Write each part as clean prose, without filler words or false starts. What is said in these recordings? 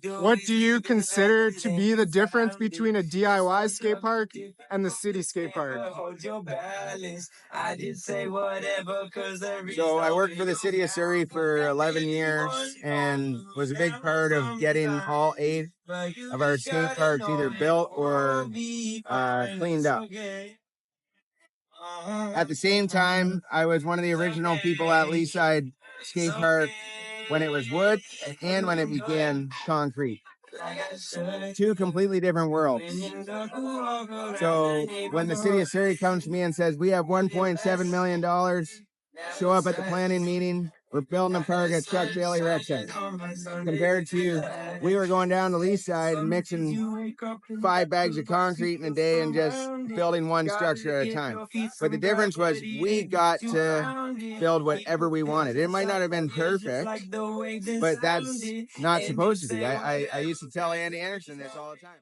What do you consider to be the difference between a DIY skate park and the city skate park? So I worked for the city of Surrey for 11 years and was a big part of getting all 8 of our skate parks either built or cleaned up. At the same time, I was one of the original people at Leaside Skate Park when it was wood and when it began concrete. 2 completely different worlds. So when the city of Surrey comes to me and says, we have $1.7 million, show up at the planning meeting, we're building a park at Chuck Bailey Rec Center. Compared to, we were going down to Leaside and mixing 5 bags of concrete in a day and just building one structure at a time. But the difference was we got to build whatever we wanted. It might not have been perfect, but that's not supposed to be. I used to tell Andy Anderson this all the time.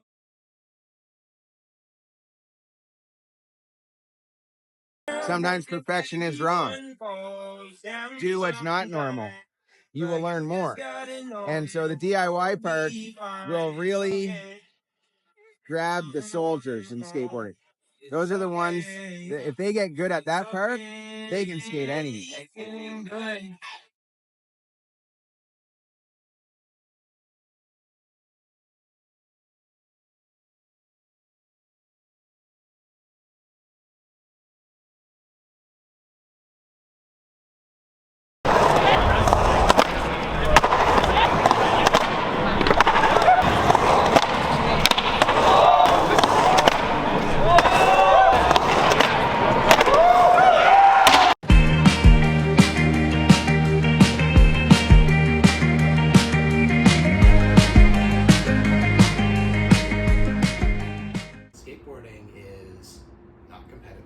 Sometimes perfection is wrong. Do what's not normal. You will learn more. And so the DIY part will really grab the soldiers in skateboarding. Those are the ones that if they get good at that part, they can skate anything. Skateboarding is not competitive.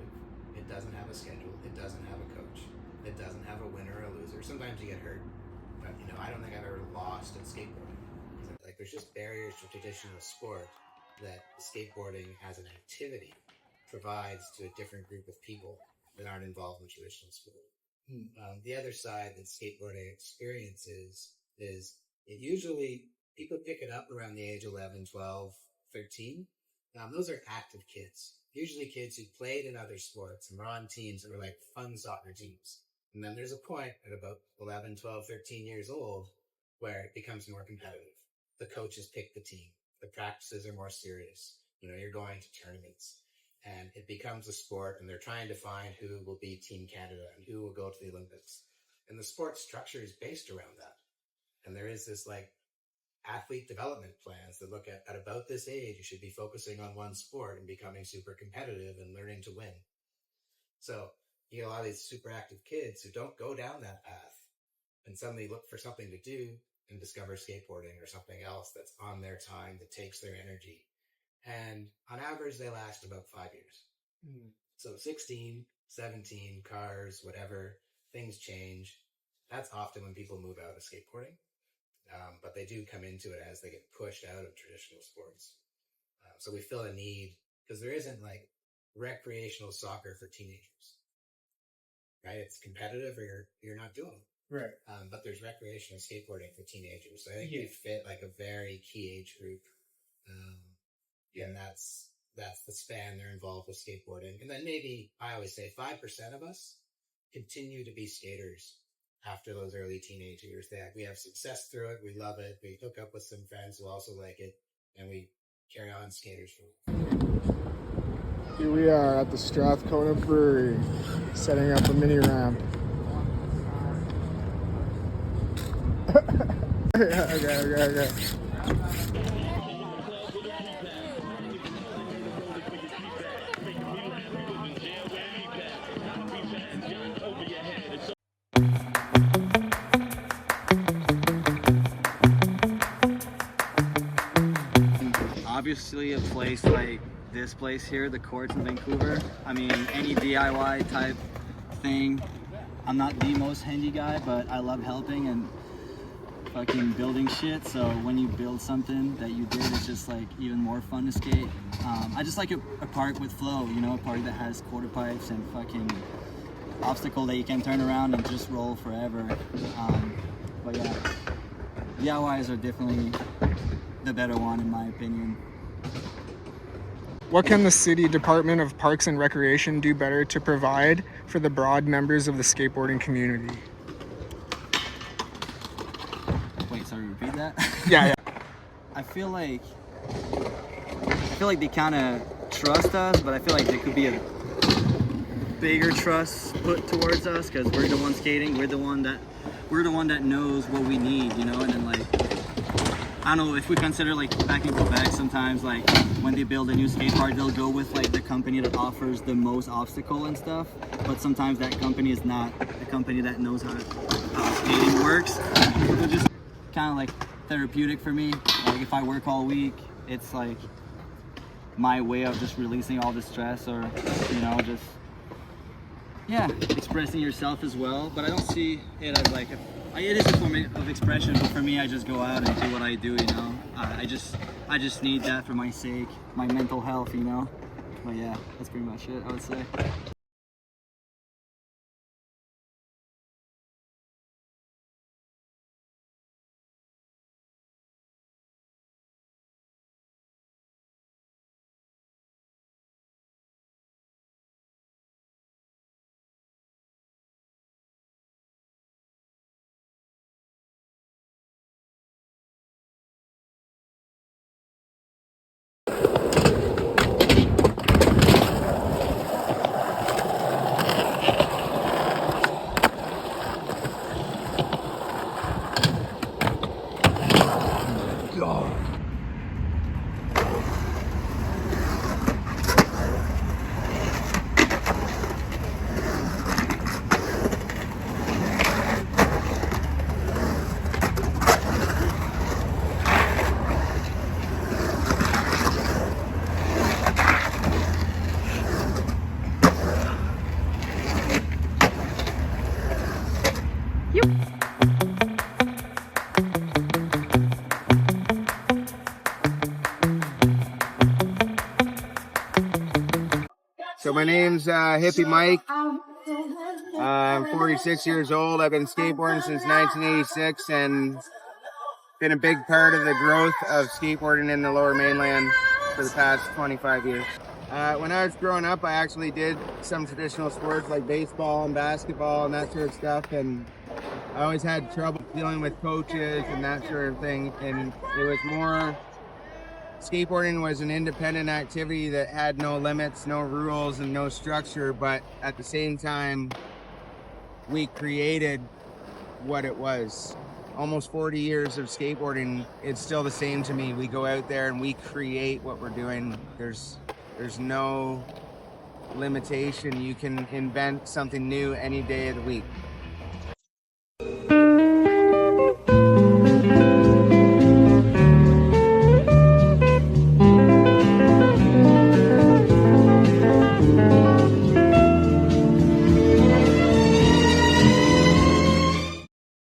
It doesn't have a schedule. It doesn't have a coach. It doesn't have a winner or a loser. Sometimes you get hurt, but I don't think I've ever lost at skateboarding. Like there's just barriers to traditional sport that skateboarding as an activity provides to a different group of people that aren't involved in traditional sport. The other side that skateboarding experiences is it usually people pick it up around the age 11, 12, 13. Those are active kids, usually kids who played in other sports and were on teams that were like fun soccer teams. And then there's a point at about 11, 12, 13 years old where it becomes more competitive. The coaches pick the team. The practices are more serious. You're going to tournaments and it becomes a sport and they're trying to find who will be Team Canada and who will go to the Olympics. And the sport structure is based around that. And there is this like athlete development plans that look at about this age, you should be focusing on one sport and becoming super competitive and learning to win. So you get a lot of these super active kids who don't go down that path and suddenly look for something to do and discover skateboarding or something else that's on their time that takes their energy. And on average, they last about 5 years. So 16, 17, cars, whatever, things change. That's often when people move out of skateboarding. But they do come into it as they get pushed out of traditional sports. So we feel a need because there isn't like recreational soccer for teenagers, right? It's competitive or you're not doing it. Right. But there's recreational skateboarding for teenagers. So I think we fit like a very key age group. And that's the span they're involved with skateboarding. And then maybe I always say 5% of us continue to be skaters after those early teenage years. We have success through it. We love it. We hook up with some friends who also like it, and we carry on skaters for it. Here we are at the Strathcona Brewery, setting up a mini ramp. Okay. obviously a place like this place here, the courts in Vancouver. I mean, any DIY type thing. I'm not the most handy guy, but I love helping and fucking building shit. So when you build something that you did, it's just like even more fun to skate. I just like a park with flow, you know, a park that has quarter pipes and fucking obstacle that you can turn around and just roll forever. But yeah, DIYs are definitely the better one in my opinion. What can the City Department of Parks and Recreation do better to provide for the broad members of the skateboarding community? Wait, sorry, repeat that? Yeah. I feel like they kind of trust us, but I feel like there could be a bigger trust put towards us because we're the one skating. We're the one that knows what we need, you know. And then like, I don't know, if we consider like back in Quebec, sometimes like when they build a new skate park, they'll go with like the company that offers the most obstacle and stuff. But sometimes that company is not the company that knows how skating works. So they're just kind of like therapeutic for me. Like if I work all week, it's like my way of just releasing all the stress, or you know, just expressing yourself as well. But I don't see it as like it is a form of expression, but for me, I just go out and do what I do, you know. I just need that for my sake, my mental health, you know. But yeah, that's pretty much it, I would say. So my name's Hippie Mike. I'm 46 years old. I've been skateboarding since 1986 and been a big part of the growth of skateboarding in the Lower Mainland for the past 25 years. When I was growing up, I actually did some traditional sports like baseball and basketball and that sort of stuff, and I always had trouble dealing with coaches and that sort of thing, and it was more, skateboarding was an independent activity that had no limits, no rules, and no structure, but at the same time, we created what it was. Almost 40 years of skateboarding, it's still the same to me. We go out there and we create what we're doing. There's no limitation. You can invent something new any day of the week.